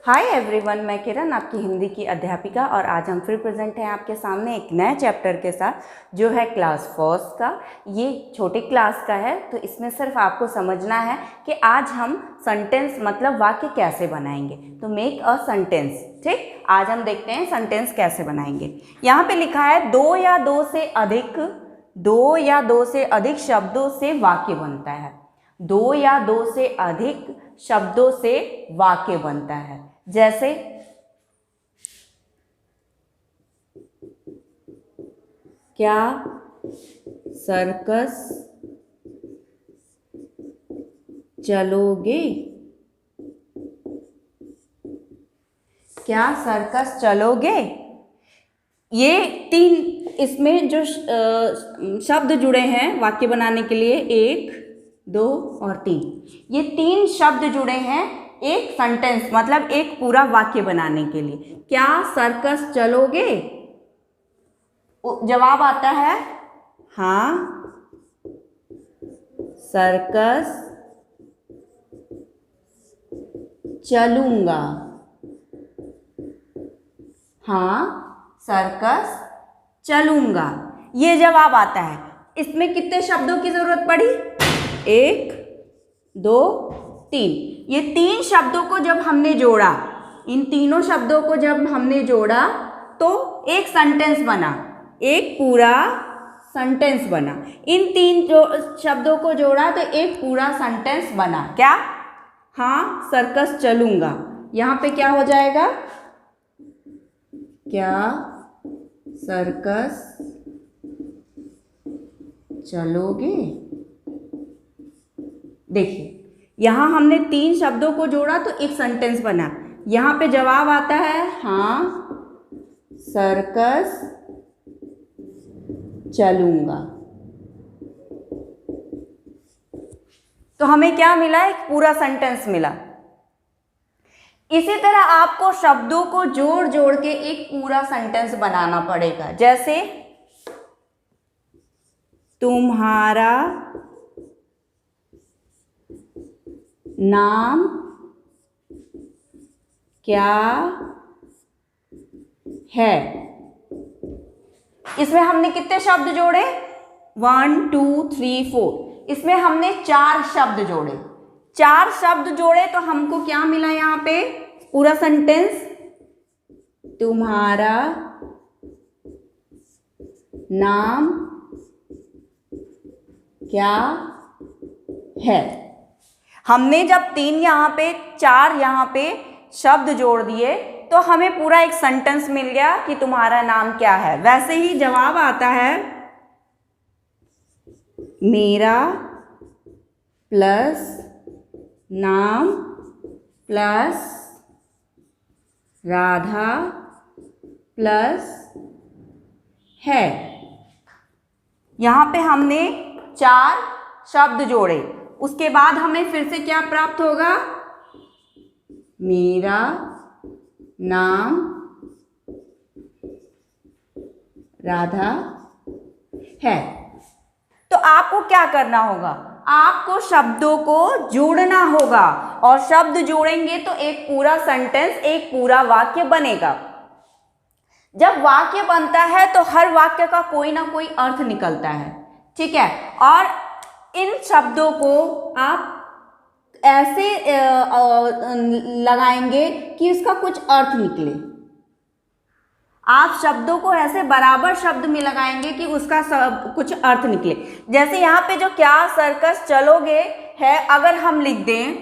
Hi everyone, मैं किरण आपकी हिंदी की अध्यापिका और आज हम फिर प्रेजेंट हैं आपके सामने एक नए चैप्टर के साथ जो है क्लास फर्स्ट का। ये छोटे क्लास का है तो इसमें सिर्फ आपको समझना है कि आज हम सेंटेंस मतलब वाक्य कैसे बनाएंगे। तो मेक अ सेंटेंस। ठीक, आज हम देखते हैं सेंटेंस कैसे बनाएंगे। यहाँ पे लिखा है दो या दो से अधिक शब्दों से वाक्य बनता है। दो या दो से अधिक शब्दों से वाक्य बनता है। जैसे क्या सर्कस चलोगे? क्या सर्कस चलोगे? ये तीन इसमें जो शब्द जुड़े हैं वाक्य बनाने के लिए, एक, दो और तीन, ये तीन शब्द जुड़े हैं एक सेंटेंस मतलब एक पूरा वाक्य बनाने के लिए। क्या सर्कस चलोगे? जवाब आता है हाँ, सर्कस चलूंगा। हाँ, सर्कस चलूंगा, ये जवाब आता है। इसमें कितने शब्दों की जरूरत पड़ी? एक, दो, तीन। ये तीन शब्दों को जब हमने जोड़ा, इन तीनों शब्दों को जब हमने जोड़ा तो एक सेंटेंस बना, एक पूरा सेंटेंस बना। इन तीन शब्दों को जोड़ा तो एक पूरा सेंटेंस बना। क्या? हाँ, सर्कस चलूंगा। यहाँ पे क्या हो जाएगा? क्या सर्कस चलोगे? देखिए, यहाँ हमने तीन शब्दों को जोड़ा तो एक सेंटेंस बना। यहाँ पे जवाब आता है हाँ, सर्कस चलूंगा। तो हमें क्या मिला? एक पूरा सेंटेंस मिला। इसी तरह आपको शब्दों को जोड़ जोड़ के एक पूरा सेंटेंस बनाना पड़ेगा। जैसे तुम्हारा नाम क्या है? इसमें हमने कितने शब्द जोड़े? 1 2 3 4। इसमें हमने 4 शब्द जोड़े। 4 शब्द जोड़े तो हमको क्या मिला? यहाँ पे पूरा सेंटेंस, तुम्हारा नाम क्या है। हमने जब 3 यहाँ पे 4 यहाँ पे शब्द जोड़ दिए तो हमें पूरा एक सेंटेंस मिल गया कि तुम्हारा नाम क्या है। वैसे ही जवाब आता है मेरा प्लस नाम प्लस राधा प्लस है। यहाँ पे हमने 4 शब्द जोड़े, उसके बाद हमें फिर से क्या प्राप्त होगा? मेरा नाम राधा है। तो आपको क्या करना होगा? आपको शब्दों को जोड़ना होगा और शब्द जोड़ेंगे तो एक पूरा सेंटेंस, एक पूरा वाक्य बनेगा। जब वाक्य बनता है तो हर वाक्य का कोई ना कोई अर्थ निकलता है, ठीक है। और इन शब्दों को आप ऐसे लगाएंगे कि उसका कुछ अर्थ निकले। आप शब्दों को ऐसे बराबर शब्द में लगाएंगे कि उसका कुछ अर्थ निकले। जैसे यहाँ पे जो क्या सर्कस चलोगे है, अगर हम लिख दें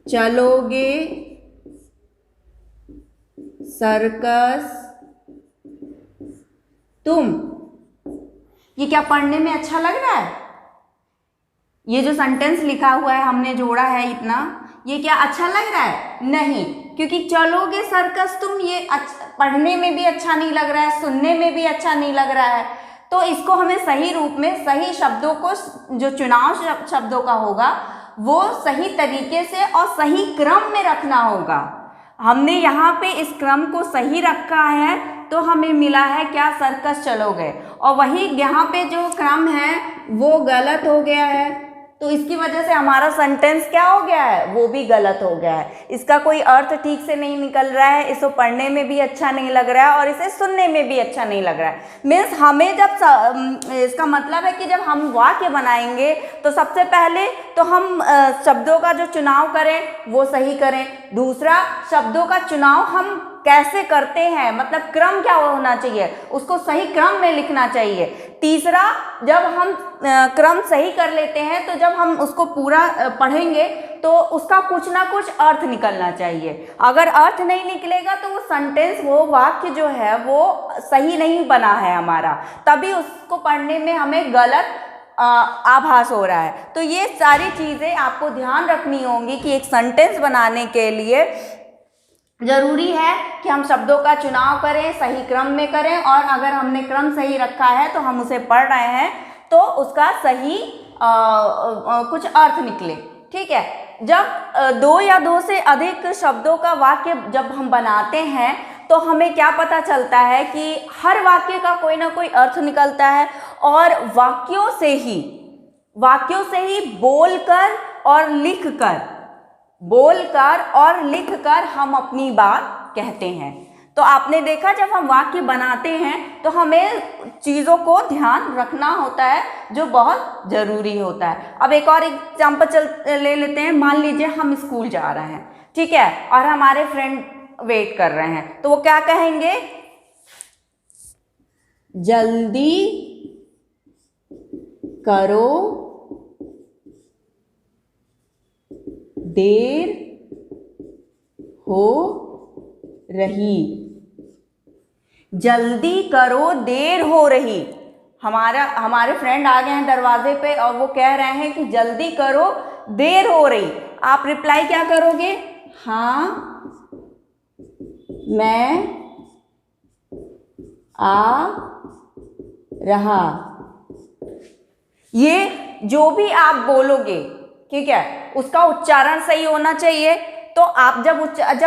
चलोगे सर्कस तुम, ये क्या पढ़ने में अच्छा लग रहा है? ये जो सेंटेंस लिखा हुआ है हमने जोड़ा है इतना, ये क्या अच्छा लग रहा है? नहीं, क्योंकि चलोगे सर्कस तुम ये पढ़ने में भी अच्छा नहीं लग रहा है, सुनने में भी अच्छा नहीं लग रहा है। तो इसको हमें सही रूप में, सही शब्दों को, जो चुनाव शब्दों का होगा वो सही तरीके से और सही क्रम में रखना होगा। हमने यहाँ पे इस क्रम को सही रखा है तो हमें मिला है क्या? सर्कस चलोगे। और वही यहाँ पे जो क्रम है वो गलत हो गया है। तो इसकी वजह से हमारा सेंटेंस क्या हो गया है, वो भी गलत हो गया है। इसका कोई अर्थ ठीक से नहीं निकल रहा है, इसको पढ़ने में भी अच्छा नहीं लग रहा है और इसे सुनने में भी अच्छा नहीं लग रहा है। मीन्स हमें जब इसका मतलब है कि जब हम वाक्य बनाएंगे तो सबसे पहले तो हम शब्दों का जो चुनाव करें वो सही करें। दूसरा, शब्दों का चुनाव हम कैसे करते हैं, मतलब क्रम क्या होना चाहिए, उसको सही क्रम में लिखना चाहिए। तीसरा, जब हम क्रम सही कर लेते हैं तो जब हम उसको पूरा पढ़ेंगे तो उसका कुछ ना कुछ अर्थ निकलना चाहिए। अगर अर्थ नहीं निकलेगा तो वो सेंटेंस, वो वाक्य जो है वो सही नहीं बना है हमारा, तभी उसको पढ़ने में हमें गलत आभास हो रहा है। तो ये सारी चीज़ें आपको ध्यान रखनी होंगी कि एक सेंटेंस बनाने के लिए जरूरी है कि हम शब्दों का चुनाव करें, सही क्रम में करें, और अगर हमने क्रम सही रखा है तो हम उसे पढ़ रहे हैं तो उसका सही कुछ अर्थ निकले। ठीक है, जब दो या दो से अधिक शब्दों का वाक्य जब हम बनाते हैं तो हमें क्या पता चलता है कि हर वाक्य का कोई ना कोई अर्थ निकलता है, और वाक्यों से ही बोलकर और लिखकर हम अपनी बात कहते हैं। तो आपने देखा, जब हम वाक्य बनाते हैं तो हमें चीज़ों को ध्यान रखना होता है जो बहुत ज़रूरी होता है। अब एक और एग्जाम्पल ले लेते हैं। मान लीजिए हम स्कूल जा रहे हैं, ठीक है, और हमारे फ्रेंड वेट कर रहे हैं, तो वो क्या कहेंगे, जल्दी करो, देर हो रही। जल्दी करो, देर हो रही। हमारे फ्रेंड आ गए हैं दरवाजे पे और वो कह रहे हैं कि जल्दी करो, देर हो रही। आप रिप्लाई क्या करोगे, हाँ मैं आ रहा। ये जो भी आप बोलोगे, ठीक है, उसका उच्चारण सही होना चाहिए। तो आप जब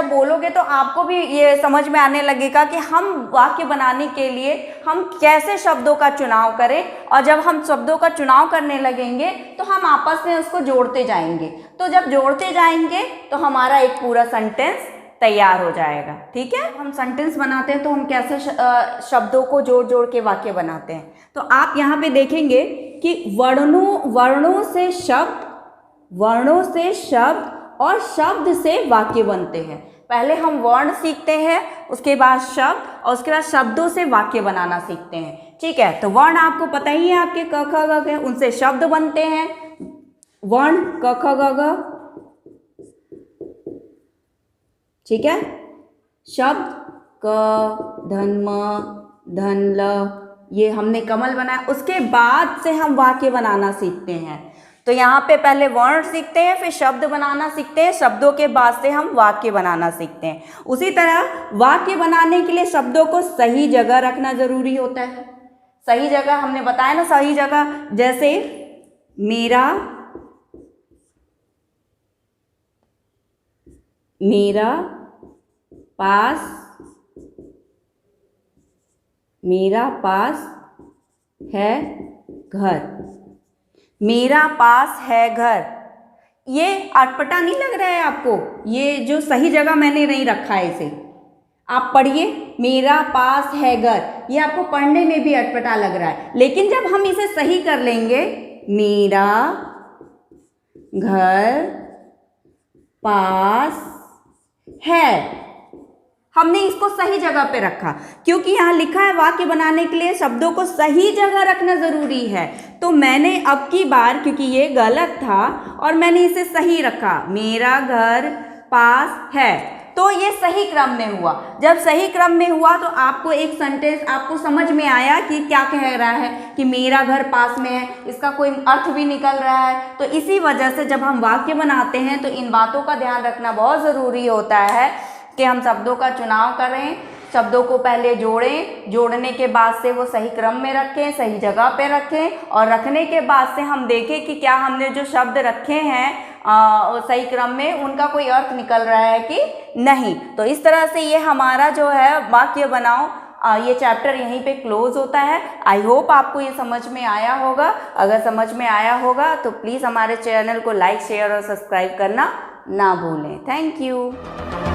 बोलोगे तो आपको भी ये समझ में आने लगेगा कि हम वाक्य बनाने के लिए हम कैसे शब्दों का चुनाव करें, और जब हम शब्दों का चुनाव करने लगेंगे तो हम आपस में उसको जोड़ते जाएंगे। तो जब जोड़ते जाएंगे तो हमारा एक पूरा सेंटेंस तैयार हो जाएगा। ठीक है, हम सेंटेंस बनाते हैं तो हम कैसे शब्दों को जोड़ जोड़ के वाक्य बनाते हैं। तो आप यहाँ पे देखेंगे कि वर्णों से शब्द और शब्द से वाक्य बनते हैं। पहले हम वर्ण सीखते हैं, उसके बाद शब्द, और उसके बाद शब्दों से वाक्य बनाना सीखते हैं। ठीक है, तो वर्ण आपको पता ही है, आपके क ख ग घ, उनसे शब्द बनते हैं। वर्ण क ख ग घ, ठीक है, शब्द क, धन, म, धन, ल, ये हमने कमल बनाया। उसके बाद से हम वाक्य बनाना सीखते हैं। तो यहाँ पे पहले वर्ण सीखते हैं, फिर शब्द बनाना सीखते हैं, शब्दों के बाद से हम वाक्य बनाना सीखते हैं। उसी तरह वाक्य बनाने के लिए शब्दों को सही जगह रखना जरूरी होता है। सही जगह हमने बताया ना, सही जगह, जैसे मेरा पास है घर। मेरा पास है घर, ये अटपटा नहीं लग रहा है आपको? ये जो सही जगह मैंने नहीं रखा है इसे, आप पढ़िए, मेरा पास है घर, ये आपको पढ़ने में भी अटपटा लग रहा है। लेकिन जब हम इसे सही कर लेंगे, मेरा घर पास है, हमने इसको सही जगह पे रखा, क्योंकि यहाँ लिखा है वाक्य बनाने के लिए शब्दों को सही जगह रखना ज़रूरी है। तो मैंने अब की बार, क्योंकि ये गलत था और मैंने इसे सही रखा, मेरा घर पास है, तो ये सही क्रम में हुआ। जब सही क्रम में हुआ तो आपको एक सेंटेंस आपको समझ में आया कि क्या कह रहा है, कि मेरा घर पास में है, इसका कोई अर्थ भी निकल रहा है। तो इसी वजह से जब हम वाक्य बनाते हैं तो इन बातों का ध्यान रखना बहुत ज़रूरी होता है कि हम शब्दों का चुनाव करें, शब्दों को पहले जोड़ें, जोड़ने के बाद से वो सही क्रम में रखें, सही जगह पे रखें, और रखने के बाद से हम देखें कि क्या हमने जो शब्द रखे हैं सही क्रम में, उनका कोई अर्थ निकल रहा है कि नहीं। तो इस तरह से ये हमारा जो है वाक्य बनाओ ये चैप्टर यहीं पे क्लोज होता है। आई होप आपको ये समझ में आया होगा। अगर समझ में आया होगा तो प्लीज़ हमारे चैनल को लाइक शेयर और सब्सक्राइब करना ना भूलें। Thank you.